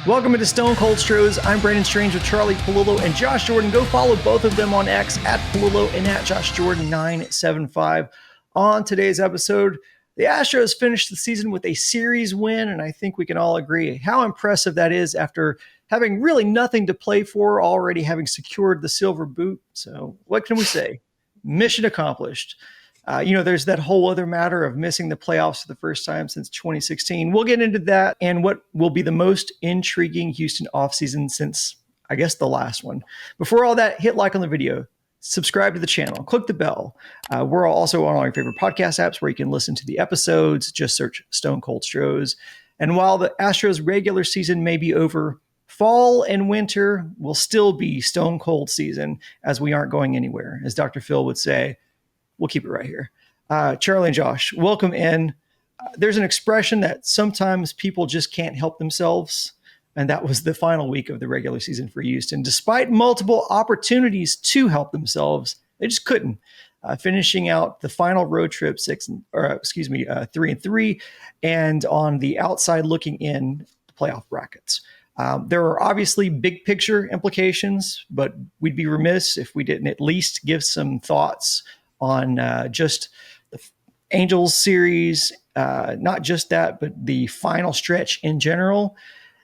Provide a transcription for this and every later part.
Welcome to Stone Cold Stros. I'm Brandon Strange with Charlie Palullo and Josh Jordan. Go follow both of them on X at Palullo and at Josh Jordan 975. On today's episode, the Astros finished the season with a series win, and I think we can all agree how impressive that is after having really nothing to play for, already having secured the silver boot. So what can we say? Mission accomplished. There's that whole other matter of missing the playoffs for the first time since 2016. We'll get into that and what will be the most intriguing Houston offseason since, I guess, the last one. Before all that, hit like on the video, subscribe to the channel, click the bell. We're also on all your favorite podcast apps where you can listen to the episodes. Just search Stone Cold Stros. And while the Astros regular season may be over, fall and winter will still be stone cold season as we aren't going anywhere. As Dr. Phil would say, we'll keep it right here. Charlie and Josh, welcome in. There's an expression that sometimes people just can't help themselves, and that was the final week of the regular season for Houston. Despite multiple opportunities to help themselves, they just couldn't. Finishing out the final road trip 3-3, and on the outside looking in the playoff brackets. There are obviously big picture implications, but we'd be remiss if we didn't at least give some thoughts on just the Angels series, not just that, but the final stretch in general.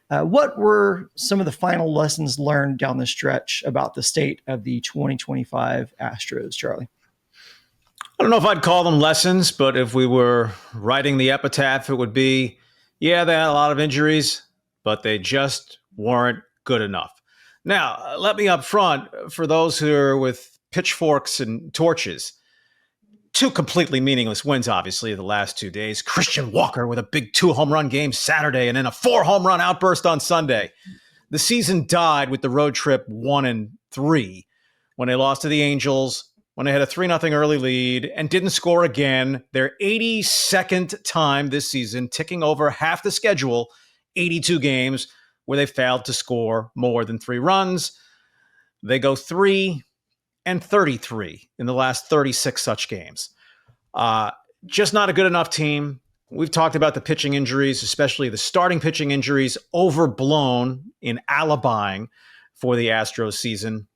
What were some of the final lessons learned down the stretch about the state of the 2025 Astros, Charlie? I don't know if I'd call them lessons, but if we were writing the epitaph, it would be, yeah, they had a lot of injuries, but they just weren't good enough. Now, let me up front, for those who are with pitchforks and torches, two completely meaningless wins, obviously, the last 2 days. Christian Walker with a big 2-home-run game Saturday and then a 4-home-run outburst on Sunday. The season died with the road trip 1-3 when they lost to the Angels, when they had a 3-0 early lead and didn't score again. Their 82nd time this season, ticking over half the schedule, 82 games where they failed to score more than 3 runs. They go 3-33 in the last 36 such games. Just not a good enough team. We've talked about the pitching injuries, especially the starting pitching injuries, overblown in alibiing for the Astros season.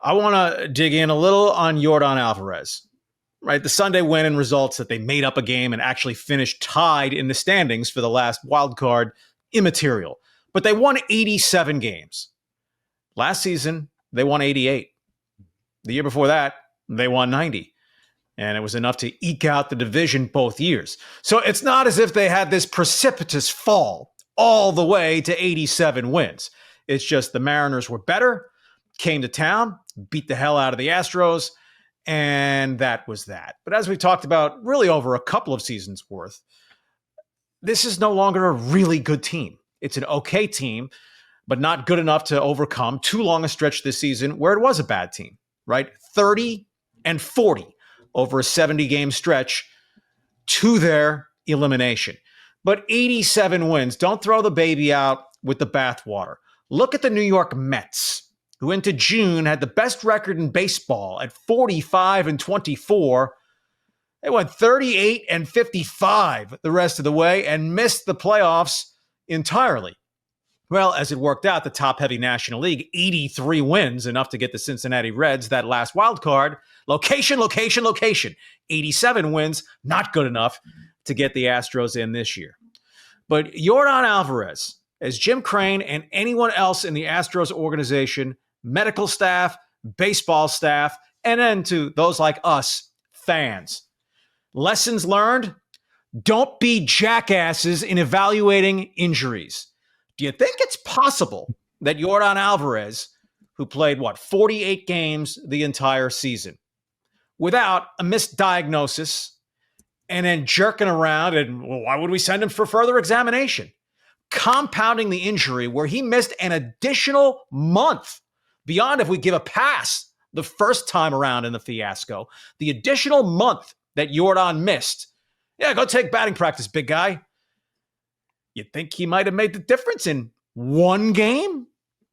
I want to dig in a little on Yordan Alvarez, right? The Sunday win and results that they made up a game and actually finished tied in the standings for the last wild card, immaterial. But they won 87 games. Last season, they won 88. The year before that, they won 90. And it was enough to eke out the division both years. So it's not as if they had this precipitous fall all the way to 87 wins. It's just the Mariners were better, came to town, beat the hell out of the Astros, and that was that. But as we talked about really over a couple of seasons worth, this is no longer a really good team. It's an okay team, but not good enough to overcome too long a stretch this season where it was a bad team, right? 30-40 over a 70-game stretch to their elimination. But 87 wins. Don't throw the baby out with the bathwater. Look at the New York Mets, who into June had the best record in baseball at 45-24. They went 38-55 the rest of the way and missed the playoffs entirely. Well, as it worked out, the top-heavy National League, 83 wins, enough to get the Cincinnati Reds that last wild card. Location. 87 wins, not good enough to get the Astros in this year. But Yordan Alvarez, as Jim Crane and anyone else in the Astros organization, medical staff, baseball staff, and then to those like us, fans. Lessons learned: don't be jackasses in evaluating injuries. Do you think it's possible that Yordan Alvarez, who played, 48 games the entire season, without a misdiagnosis and then jerking around, and why would we send him for further examination? Compounding the injury where he missed an additional month beyond if we give a pass the first time around in the fiasco, the additional month that Yordan missed. Yeah, go take batting practice, big guy. You think he might have made the difference in one game?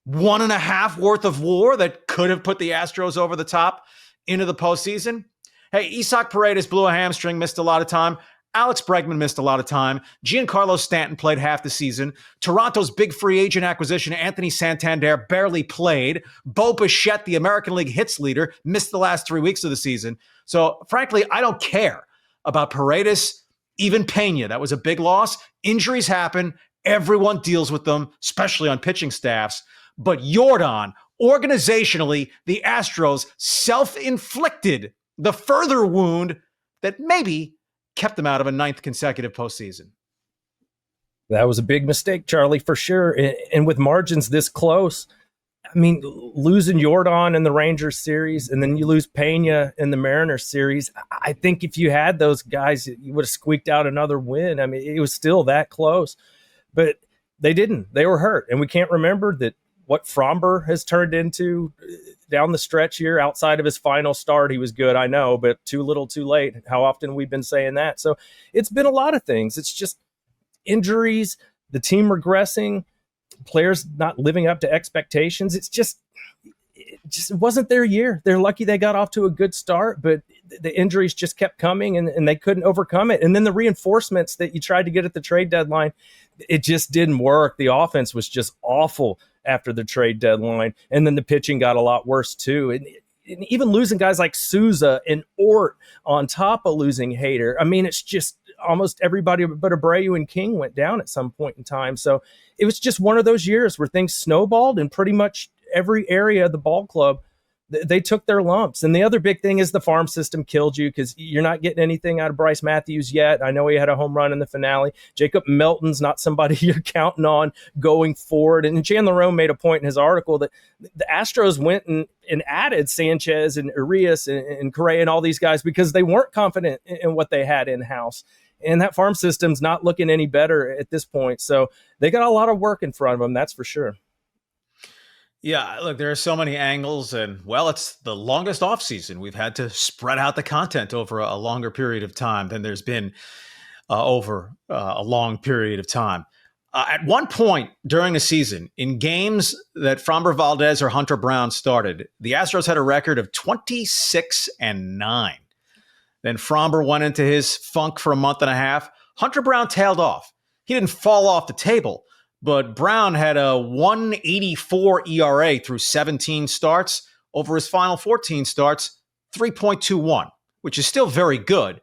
1.5 worth of WAR that could have put the Astros over the top into the postseason? Hey, Isaac Paredes blew a hamstring, missed a lot of time. Alex Bregman missed a lot of time. Giancarlo Stanton played half the season. Toronto's big free agent acquisition, Anthony Santander, barely played. Bo Bichette, the American League hits leader, missed the last 3 weeks of the season. So, frankly, I don't care about Paredes, even Pena. That was a big loss. Injuries happen. Everyone deals with them, especially on pitching staffs. But Yordan, organizationally, the Astros self-inflicted the further wound that maybe kept them out of a 9th consecutive postseason. That was a big mistake, Charlie, for sure. And with margins this close, I mean, losing Yordan in the Rangers series and then you lose Pena in the Mariners series, I think if you had those guys, you would have squeaked out another win. I mean, it was still that close. But they didn't. They were hurt. And we can't remember that what Fromber has turned into down the stretch here. Outside of his final start, he was good, I know, but too little too late. How often we've been saying that. So it's been a lot of things. It's just injuries, the team regressing, players not living up to expectations. It just wasn't their year. They're lucky they got off to a good start, but the injuries just kept coming and they couldn't overcome it. And then the reinforcements that you tried to get at the trade deadline, it just didn't work. The offense was just awful after the trade deadline. And then the pitching got a lot worse too. And even losing guys like Souza and Ort on top of losing Hader. I mean, it's just almost everybody but Abreu and King went down at some point in time. So it was just one of those years where things snowballed and pretty much every area of the ball club, they took their lumps. And the other big thing is the farm system killed you because you're not getting anything out of Bryce Matthews yet. I know he had a home run in the finale. Jacob Melton's not somebody you're counting on going forward. And Chandler Rome made a point in his article that the Astros went and added Sanchez and Urias and Correa and all these guys because they weren't confident in what they had in-house. And that farm system's not looking any better at this point. So they got a lot of work in front of them, that's for sure. Yeah, look, there are so many angles, and, well, it's the longest offseason. We've had to spread out the content over a longer period of time than there's been over a long period of time. At one point during the season, in games that Framber Valdez or Hunter Brown started, the Astros had a record of 26-9. Then Framber went into his funk for a month and a half. Hunter Brown tailed off. He didn't fall off the table, but Brown had a 1.84 ERA through 17 starts. Over his final 14 starts, 3.21, which is still very good.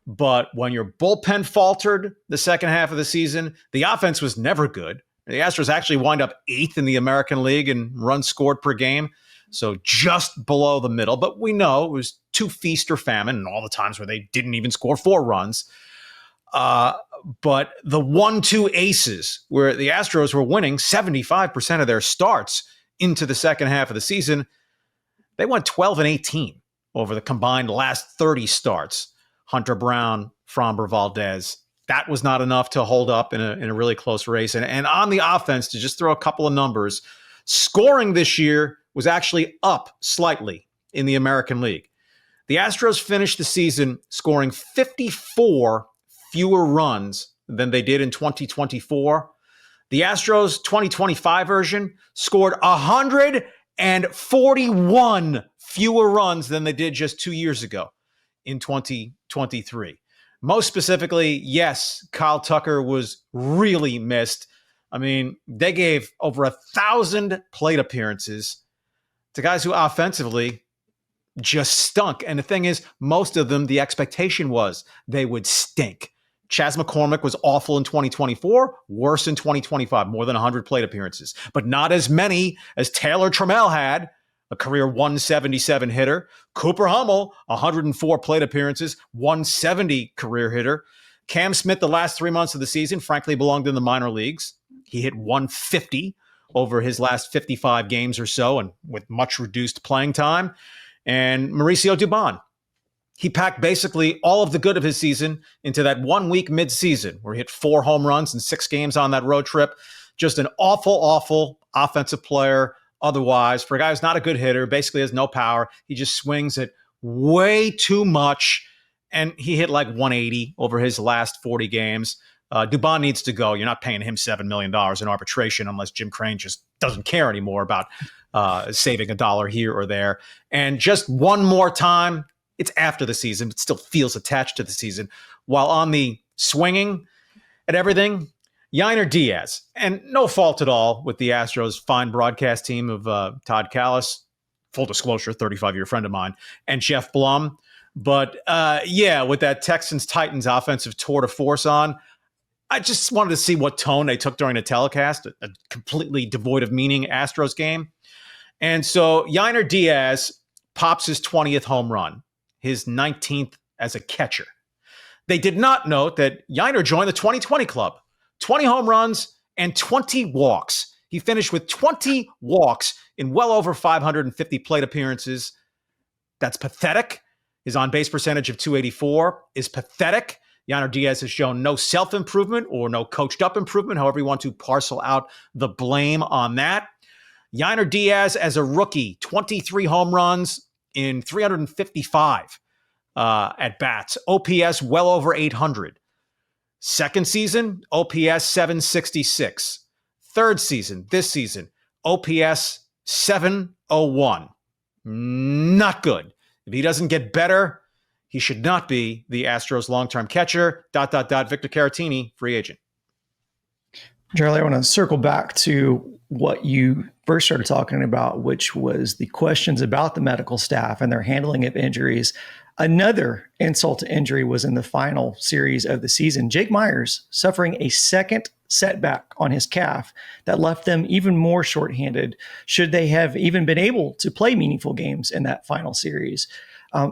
But when your bullpen faltered the second half of the season, the offense was never good. The Astros actually wind up 8th in the American League in runs scored per game, so just below the middle. But we know it was too feast or famine, and all the times where they didn't even score 4 runs. But the 1-2 aces, where the Astros were winning 75% of their starts into the second half of the season, they went 12-18 over the combined last 30 starts. Hunter Brown, Framber Valdez. That was not enough to hold up in a really close race. And on the offense, to just throw a couple of numbers, scoring this year was actually up slightly in the American League. The Astros finished the season scoring 54 fewer runs than they did in 2024. The Astros 2025 version scored 141 fewer runs than they did just 2 years ago in 2023. Most specifically, yes, Kyle Tucker was really missed. I mean, they gave over 1,000 plate appearances to guys who offensively just stunk. And the thing is, most of them, the expectation was they would stink. Chas McCormick was awful in 2024, worse in 2025, more than 100 plate appearances, but not as many as Taylor Trammell had, a career 177 hitter. Cooper Hummel, 104 plate appearances, 170 career hitter. Cam Smith, the last 3 months of the season, frankly belonged in the minor leagues. He hit 150 over his last 55 games or so, and with much reduced playing time. And Mauricio Dubon, he packed basically all of the good of his season into that 1 week midseason where he hit 4 home runs in 6 games on that road trip. Just an awful offensive player. Otherwise, for a guy who's not a good hitter, basically has no power, he just swings it way too much. And he hit like 180 over his last 40 games. Dubon needs to go. You're not paying him $7 million in arbitration unless Jim Crane just doesn't care anymore about saving a dollar here or there. And just one more time, it's after the season, but still feels attached to the season. while on the swinging at everything, Yainer Diaz. And no fault at all with the Astros' fine broadcast team of Todd Callis, full disclosure, 35-year friend of mine, and Jeff Blum. But with that Texans-Titans offensive tour de force on, I just wanted to see what tone they took during the telecast, a completely devoid of meaning Astros game. And so Yainer Diaz pops his 20th home run, his 19th as a catcher. They did not note that Yainer joined the 2020 club, 20 home runs and 20 walks. He finished with 20 walks in well over 550 plate appearances. That's pathetic. His on-base percentage of .284 is pathetic. Yainer Diaz has shown no self-improvement or no coached-up improvement, however you want to parcel out the blame on that. Yainer Diaz as a rookie, 23 home runs in 355 at-bats. OPS well over 800. Second season, OPS 766. Third season, this season, OPS 701. Not good. If he doesn't get better, he should not be the Astros long-term catcher. ... Victor Caratini, free agent. Charlie, I want to circle back to what you first started talking about, which was the questions about the medical staff and their handling of injuries. Another insult to injury was in the final series of the season. Jake Myers suffering a second setback on his calf that left them even more shorthanded should they have even been able to play meaningful games in that final series.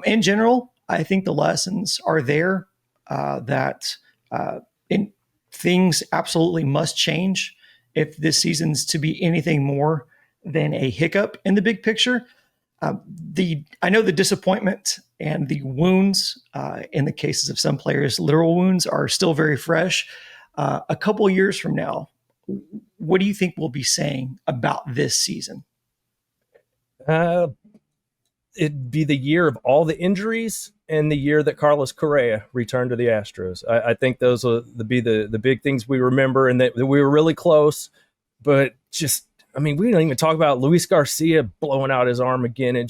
In general, I think the lessons are there that things absolutely must change if this season's to be anything more than a hiccup in the big picture. I know the disappointment and the wounds in the cases of some players, literal wounds, are still very fresh. A couple years from now, what do you think we'll be saying about this season? It'd be the year of all the injuries and the year that Carlos Correa returned to the Astros. I think those will be the big things we remember, and that we were really close, but we don't even talk about Luis Garcia blowing out his arm again.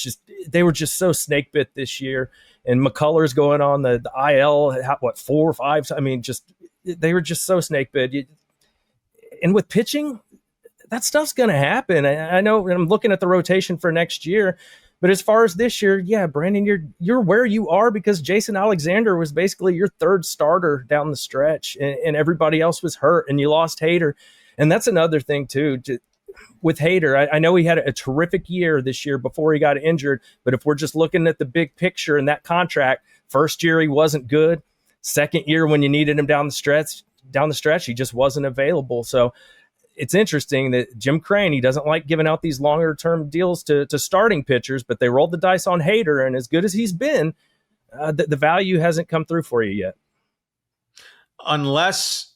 They were just so snake bit this year, and McCullers going on the IL, 4 or 5. They were just so snake bit. And with pitching, that stuff's going to happen. I know I'm looking at the rotation for next year, but as far as this year, yeah, Brandon, you're where you are because Jason Alexander was basically your third starter down the stretch, and everybody else was hurt, and you lost Hader. And that's another thing too. With Hader, I know he had a terrific year this year before he got injured, but if we're just looking at the big picture and that contract, first year he wasn't good. Second year when you needed him down the stretch, he just wasn't available. So it's interesting that Jim Crane, he doesn't like giving out these longer term deals to starting pitchers, but they rolled the dice on Hader, and as good as he's been, the value hasn't come through for you yet. Unless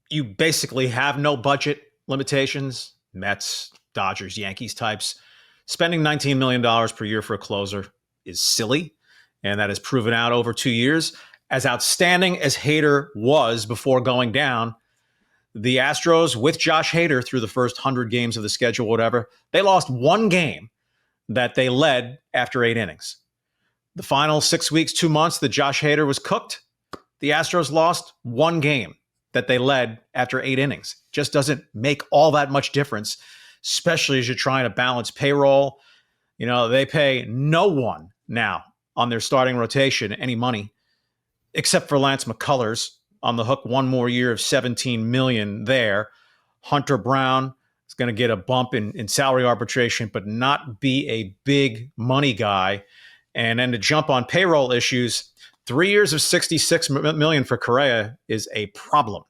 you basically have no budget limitations, Mets, Dodgers, Yankees types, spending $19 million per year for a closer is silly, and that has proven out over 2 years. As outstanding as Hader was before going down, the Astros, with Josh Hader through the first 100 games of the schedule, whatever, they lost one game that they led after 8 innings. The final 6 weeks, 2 months that Josh Hader was cooked, the Astros lost one game that they led after 8 innings. Just doesn't make all that much difference, especially as you're trying to balance payroll. They pay no one now on their starting rotation any money, except for Lance McCullers, on the hook one more year of $17 million there. Hunter Brown is going to get a bump in salary arbitration, but not be a big money guy. And then to jump on payroll issues, 3 years of $66 million for Correa is a problem.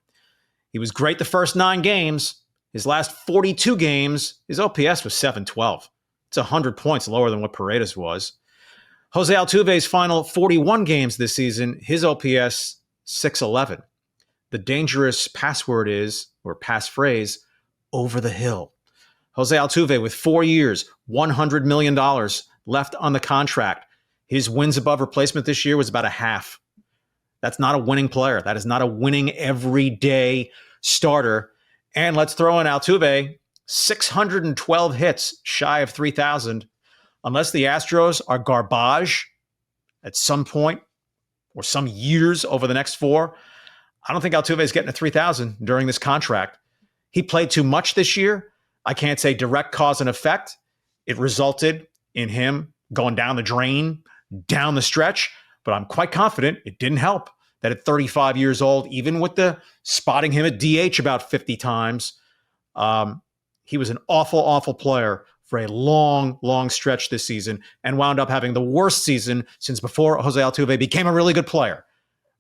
He was great the first 9 games. His last 42 games, his OPS was 712. It's 100 points lower than what Paredes was. Jose Altuve's final 41 games this season, his OPS 611. The dangerous passphrase, over the hill. Jose Altuve with 4 years, $100 million left on the contract. His wins above replacement this year was about a half. That's not a winning player. That is not a winning everyday starter. And let's throw in Altuve, 612 hits shy of 3,000. Unless the Astros are garbage at some point or some years over the next 4, I don't think Altuve is getting a 3,000 during this contract. He played too much this year. I can't say direct cause and effect. It resulted in him going down the drain, down the stretch, but I'm quite confident it didn't help that at 35 years old, even with the spotting him at DH about 50 times, he was an awful, awful player for a long, long stretch this season and wound up having the worst season since before Jose Altuve became a really good player.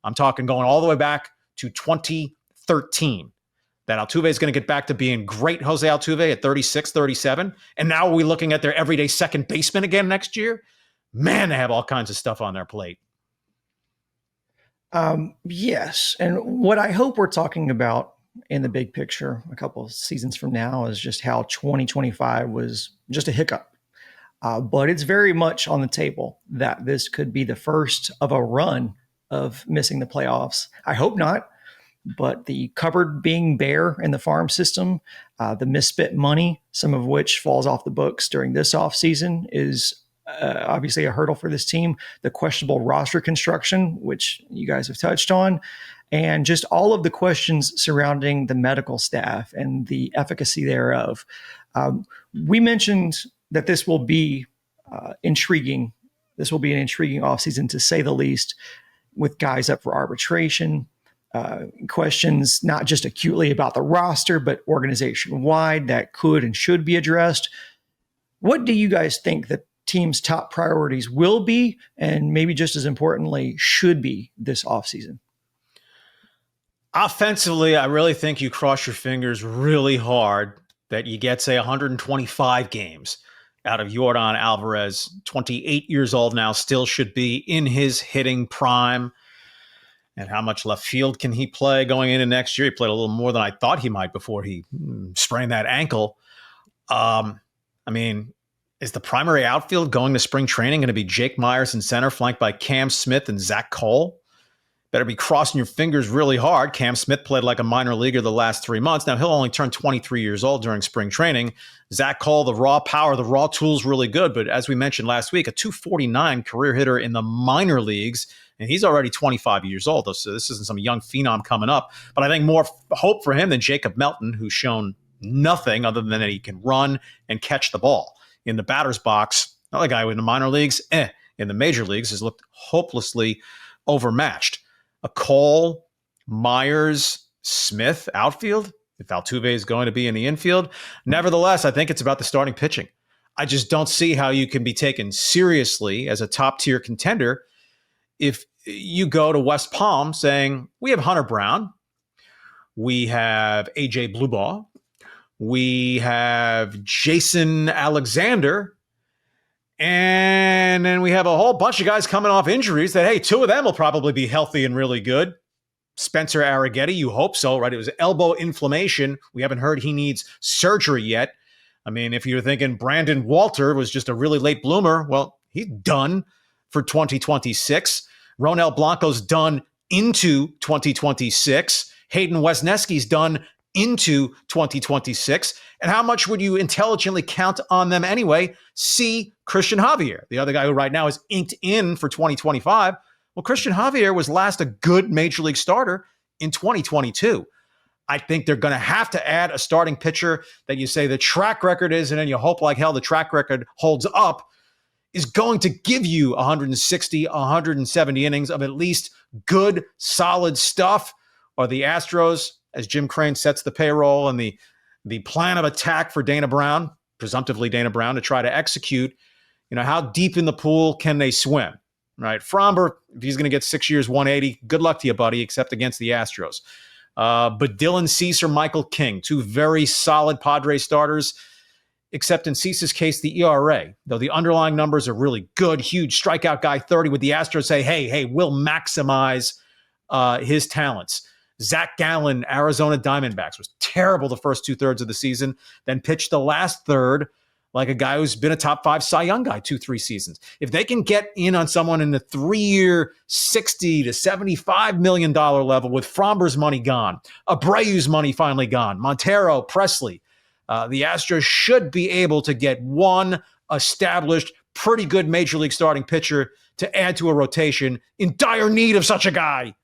I'm talking going all the way back to 2013. That Altuve is going to get back to being great Jose Altuve at 36, 37. And now are we looking at their everyday second baseman again next year? Man, they have all kinds of stuff on their plate. Yes. And what I hope we're talking about in the big picture a couple of seasons from now is just how 2025 was just a hiccup. But it's very much on the table that this could be the first of a run of missing the playoffs. I hope not. But the cupboard being bare in the farm system, the misspent money, some of which falls off the books during this offseason, is obviously a hurdle for this team. The questionable roster construction, which you guys have touched on, and just all of the questions surrounding the medical staff and the efficacy thereof. We mentioned that this will be intriguing. This will be an intriguing offseason, to say the least, with guys up for arbitration. Questions not just acutely about the roster, but organization-wide that could and should be addressed. What do you guys think the team's top priorities will be, and maybe just as importantly, should be this offseason? Offensively, I really think you cross your fingers really hard that you get, say, 125 games out of Yordan Alvarez, 28 years old now, still should be in his hitting prime. And how much left field can he play going into next year? He played a little more than I thought he might before he sprained that ankle. Is the primary outfield going to spring training going to be Jake Myers in center, flanked by Cam Smith and Zach Cole? Better be crossing your fingers really hard. Cam Smith played like a minor leaguer the last 3 months. Now, he'll only turn 23 years old during spring training. Zach Cole, the raw power, the raw tools, really good. But as we mentioned last week, a .249 career hitter in the minor leagues, and he's already 25 years old. So this isn't some young phenom coming up. But I think more hope for him than Jacob Melton, who's shown nothing other than that he can run and catch the ball. In the batter's box, another guy in the minor leagues, in the major leagues, has looked hopelessly overmatched. A Cole, Myers, Smith outfield, if Altuve is going to be in the infield. Nevertheless, I think it's about the starting pitching. I just don't see how you can be taken seriously as a top-tier contender if you go to West Palm saying, we have Hunter Brown, we have A.J. Bluebaugh, we have Jason Alexander, and then we have a whole bunch of guys coming off injuries that, hey, 2 of them will probably be healthy and really good. Spencer Arrighetti, you hope so, right? It was elbow inflammation. We haven't heard he needs surgery yet. I mean, if you're thinking Brandon Walter was just a really late bloomer, well, he's done for 2026. Ronel Blanco's done into 2026. Hayden Wesneski's done into 2026. And how much would you intelligently count on them anyway? See Christian Javier, the other guy who right now is inked in for 2025. Well, Christian Javier was last a good major league starter in 2022. I think they're going to have to add a starting pitcher that you say the track record is, and then you hope like hell the track record holds up, is going to give you 160, 170 innings of at least good, solid stuff. Or the Astros, as Jim Crane sets the payroll and the plan of attack for Dana Brown, presumptively Dana Brown, to try to execute, how deep in the pool can they swim, right? Fromber, if he's going to get 6 years, 180, good luck to you, buddy, except against the Astros. But Dylan Cease or Michael King, 2 very solid Padres starters, except in Cease's case, the ERA, though the underlying numbers are really good, huge strikeout guy, 30, with the Astros say, hey, we'll maximize his talents. Zach Gallen, Arizona Diamondbacks, was terrible the first 2/3 of the season, then pitched the last third like a guy who's been a top 5 Cy Young guy 2-3 seasons. If they can get in on someone in the 3-year, $60 to $75 million level with Fromber's money gone, Abreu's money finally gone, Montero, Presley, the Astros should be able to get one established pretty good major league starting pitcher to add to a rotation in dire need of such a guy.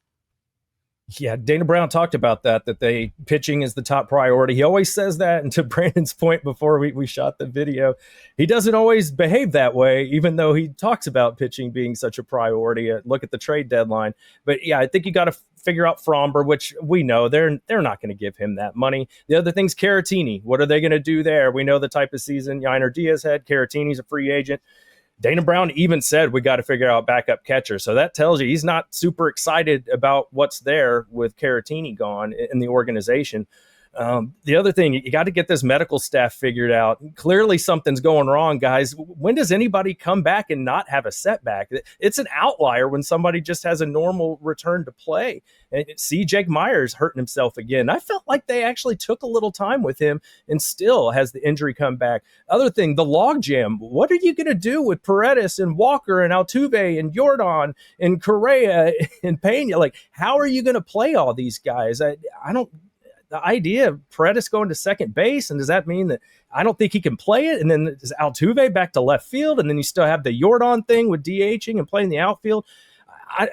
Yeah, Dana Brown talked about that pitching is the top priority. He always says that, and to Brandon's point before we shot the video, he doesn't always behave that way, even though he talks about pitching being such a priority. Look at the trade deadline. But yeah, I think you got to figure out Fromber, which we know they're not going to give him that money. The other thing's Caratini. What are they going to do there? We know the type of season Yainer Diaz had. Caratini's a free agent. Dana Brown even said we got to figure out backup catcher. So that tells you he's not super excited about what's there with Caratini gone in the organization. The other thing, you got to get this medical staff figured out. Clearly something's going wrong, guys. When does anybody come back and not have a setback? It's an outlier when somebody just has a normal return to play. And see, Jake Myers hurting himself again. I felt like they actually took a little time with him and still has the injury come back. Other thing, the logjam. What are you going to do with Paredes and Walker and Altuve and Jordan and Correa and Pena? Like, how are you going to play all these guys? I don't. The idea of Paredes going to second base, and does that mean that I don't think he can play it? And then is Altuve back to left field, and then you still have the Jordan thing with DHing and playing the outfield.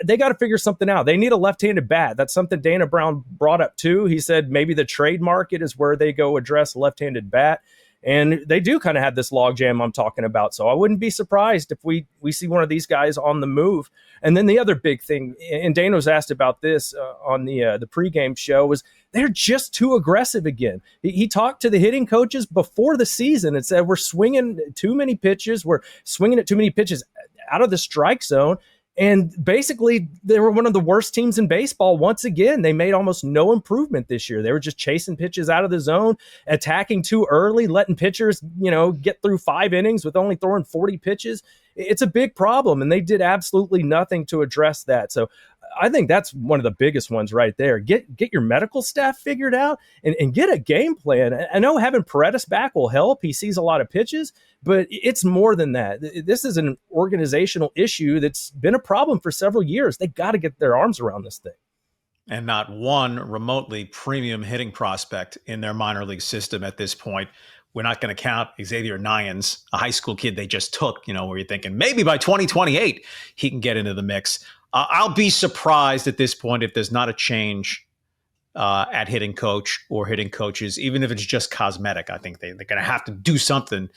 They got to figure something out. They need a left-handed bat. That's something Dana Brown brought up too. He said maybe the trade market is where they go address left-handed bat. And they do kind of have this logjam I'm talking about. So I wouldn't be surprised if we see one of these guys on the move. And then the other big thing, and Dana was asked about this on the pregame show, was they're just too aggressive again. He talked to the hitting coaches before the season and said, we're swinging too many pitches. We're swinging at too many pitches out of the strike zone. And basically, they were one of the worst teams in baseball. Once again, they made almost no improvement this year. They were just chasing pitches out of the zone, attacking too early, letting pitchers, get through 5 innings with only throwing 40 pitches. It's a big problem, and they did absolutely nothing to address that. So I think that's one of the biggest ones right there. Get your medical staff figured out and get a game plan. I know having Paredes back will help. He sees a lot of pitches, but it's more than that. This is an organizational issue that's been a problem for several years. They got to get their arms around this thing. And not one remotely premium hitting prospect in their minor league system at this point. We're not going to count Xavier Nyans, a high school kid they just took, where you're thinking maybe by 2028 he can get into the mix. I'll be surprised at this point if there's not a change at hitting coach or hitting coaches, even if it's just cosmetic. I think they're going to have to do something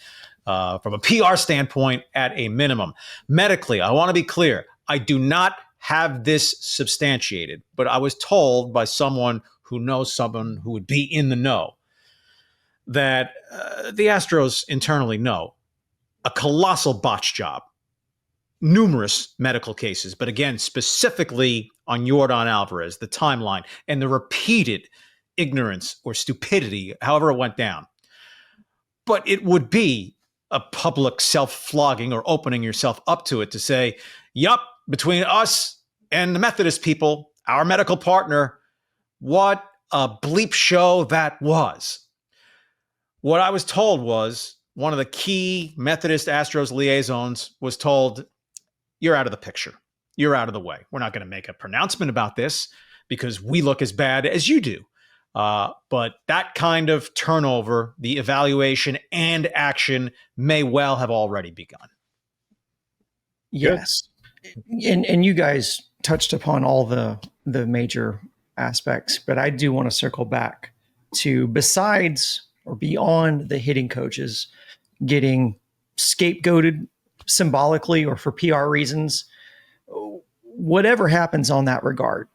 from a PR standpoint at a minimum. Medically, I want to be clear. I do not have this substantiated, but I was told by someone who knows someone who would be in the know that the Astros internally know a colossal botch job. Numerous medical cases, but again, specifically on Yordan Alvarez, the timeline and the repeated ignorance or stupidity, however it went down. But it would be a public self-flogging or opening yourself up to it to say, yup, between us and the Methodist people, our medical partner, what a bleep show that was. What I was told was one of the key Methodist Astros liaisons was told, you're out of the picture. You're out of the way. We're not going to make a pronouncement about this because we look as bad as you do. But that kind of turnover, the evaluation and action may well have already begun. Yes. And you guys touched upon all the major aspects, but I do want to circle back to besides or beyond the hitting coaches getting scapegoated symbolically or for PR reasons, whatever happens on that regard,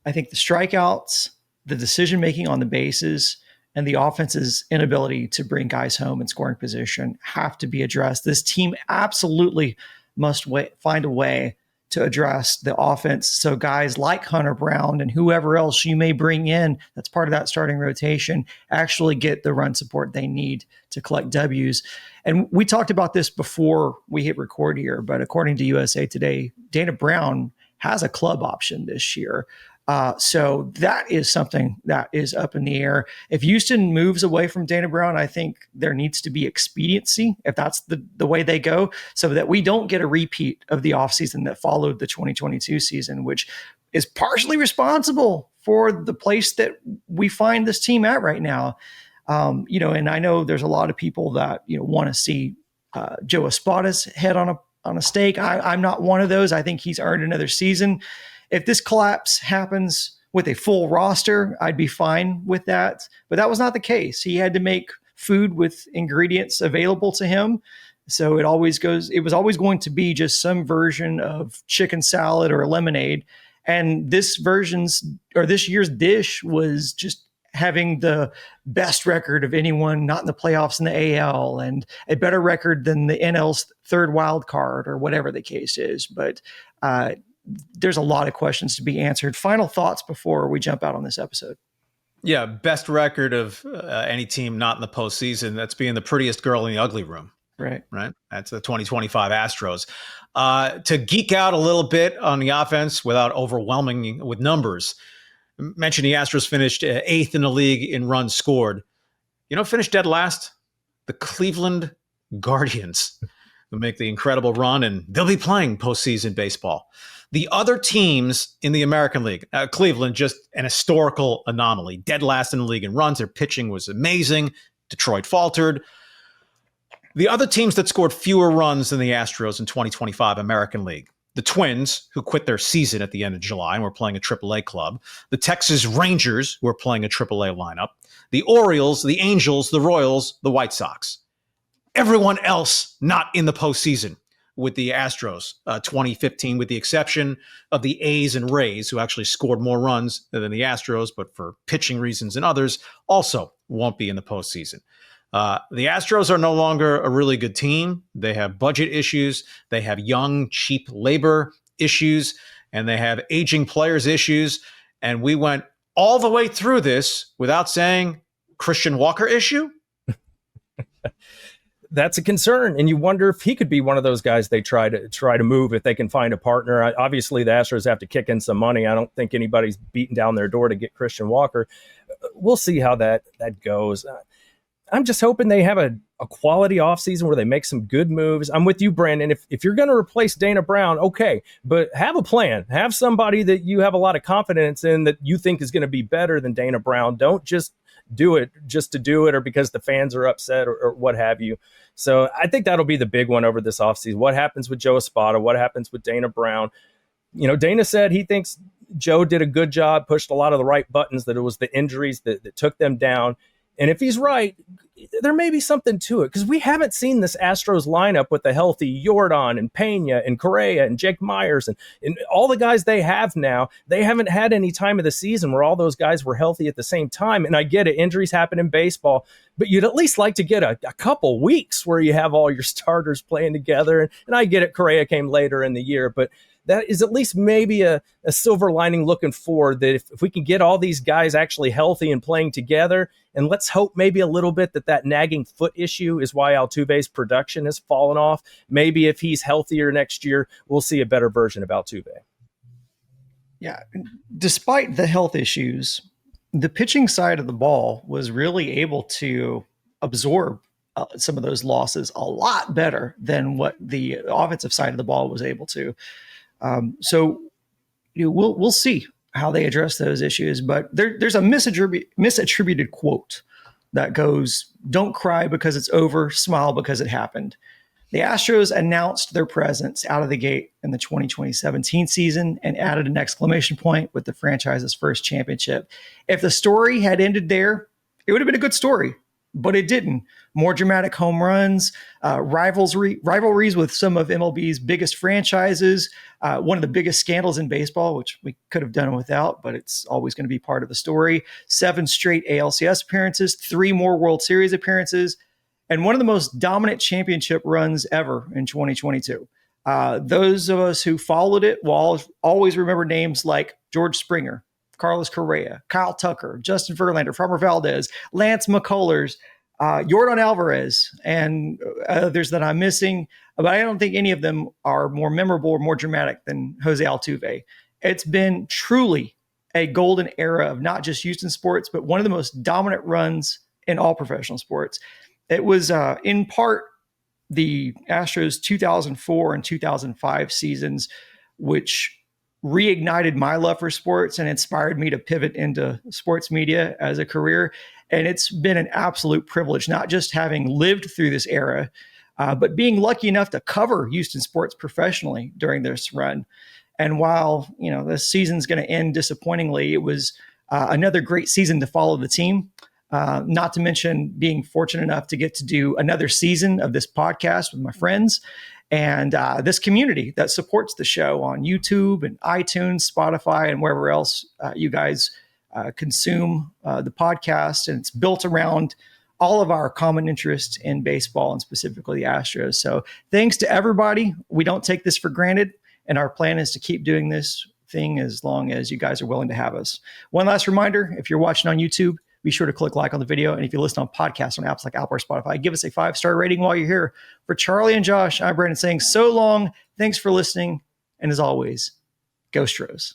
I think the strikeouts, the decision-making on the bases, and the offense's inability to bring guys home in scoring position have to be addressed. This team absolutely must find a way to address the offense so guys like Hunter Brown and whoever else you may bring in that's part of that starting rotation actually get the run support they need to collect W's. And we talked about this before we hit record here, but according to USA Today, Dana Brown has a club option this year. So that is something that is up in the air. If Houston moves away from Dana Brown, I think there needs to be expediency if that's the way they go, so that we don't get a repeat of the offseason that followed the 2022 season, which is partially responsible for the place that we find this team at right now. And I know there's a lot of people that, want to see Joe Espada's head on a stake. I'm not one of those. I think he's earned another season. If this collapse happens with a full roster, I'd be fine with that. But that was not the case. He had to make food with ingredients available to him. So it was always going to be just some version of chicken salad or lemonade. And this year's dish was just having the best record of anyone not in the playoffs in the AL and a better record than the NL's third wild card or whatever the case is. But there's a lot of questions to be answered. Final thoughts before we jump out on this episode. Yeah, best record of any team not in the postseason. That's being the prettiest girl in the ugly room. Right. That's the 2025 Astros. To geek out a little bit on the offense without overwhelming with numbers, mentioned the Astros finished 8th in the league in runs scored. Finished dead last? The Cleveland Guardians, who make the incredible run, and they'll be playing postseason baseball. The other teams in the American League, Cleveland, just an historical anomaly. Dead last in the league in runs. Their pitching was amazing. Detroit faltered. The other teams that scored fewer runs than the Astros in 2025 American League, the Twins, who quit their season at the end of July and were playing a AAA club, the Texas Rangers, who are playing a AAA lineup, the Orioles, the Angels, the Royals, the White Sox. Everyone else not in the postseason with the Astros 2015, with the exception of the A's and Rays, who actually scored more runs than the Astros, but for pitching reasons and others, also won't be in the postseason. The Astros are no longer a really good team. They have budget issues. They have young, cheap labor issues, and they have aging players issues. And we went all the way through this without saying Christian Walker issue. That's a concern, and you wonder if he could be one of those guys they try to move if they can find a partner. Obviously, the Astros have to kick in some money. I don't think anybody's beating down their door to get Christian Walker. We'll see how that goes. I'm just hoping they have a quality offseason where they make some good moves. I'm with you, Brandon. If you're going to replace Dana Brown, okay, but have a plan. Have somebody that you have a lot of confidence in that you think is going to be better than Dana Brown. Don't just do it just to do it or because the fans are upset or what have you. So I think that'll be the big one over this offseason. What happens with Joe Espada? What happens with Dana Brown? Dana said he thinks Joe did a good job, pushed a lot of the right buttons, that it was the injuries that took them down. And if he's right, there may be something to it, because we haven't seen this Astros lineup with the healthy Jordan and Pena and Correa and Jake Myers and all the guys they have now. They haven't had any time of the season where all those guys were healthy at the same time. And I get it, injuries happen in baseball, but you'd at least like to get a couple weeks where you have all your starters playing together. And I get it, Correa came later in the year, but that is at least maybe a silver lining looking forward, that if we can get all these guys actually healthy and playing together, and let's hope maybe a little bit that nagging foot issue is why Altuve's production has fallen off. Maybe if he's healthier next year, we'll see a better version of Altuve. Yeah, despite the health issues, the pitching side of the ball was really able to absorb some of those losses a lot better than what the offensive side of the ball was able to. So we'll see how they address those issues, but there's a misattributed quote that goes, "Don't cry because it's over, smile because it happened." The Astros announced their presence out of the gate in the 2017 season and added an exclamation point with the franchise's first championship. If the story had ended there, it would have been a good story, but it didn't. More dramatic home runs, rivalries with some of MLB's biggest franchises, one of the biggest scandals in baseball, which we could have done without, but it's always going to be part of the story. 7 straight ALCS appearances, 3 more World Series appearances, and one of the most dominant championship runs ever in 2022. Those of us who followed it will always remember names like George Springer, Carlos Correa, Kyle Tucker, Justin Verlander, Farmer Valdez, Lance McCullers, Yordan Alvarez, and others that I'm missing. But I don't think any of them are more memorable or more dramatic than Jose Altuve. It's been truly a golden era of not just Houston sports, but one of the most dominant runs in all professional sports. It was in part the Astros 2004 and 2005 seasons, which reignited my love for sports and inspired me to pivot into sports media as a career. And it's been an absolute privilege, not just having lived through this era, but being lucky enough to cover Houston sports professionally during this run. And while, this season's going to end disappointingly, it was another great season to follow the team. Not to mention being fortunate enough to get to do another season of this podcast with my friends and this community that supports the show on YouTube and iTunes, Spotify, and wherever else you guys consume the podcast. And it's built around all of our common interest in baseball and specifically the Astros. So thanks to everybody. We don't take this for granted. And our plan is to keep doing this thing as long as you guys are willing to have us. One last reminder, if you're watching on YouTube, be sure to click like on the video. And if you listen on podcasts on apps like Apple or Spotify, give us a 5-star rating while you're here. For Charlie and Josh, I'm Brandon saying so long. Thanks for listening. And as always, go Stros.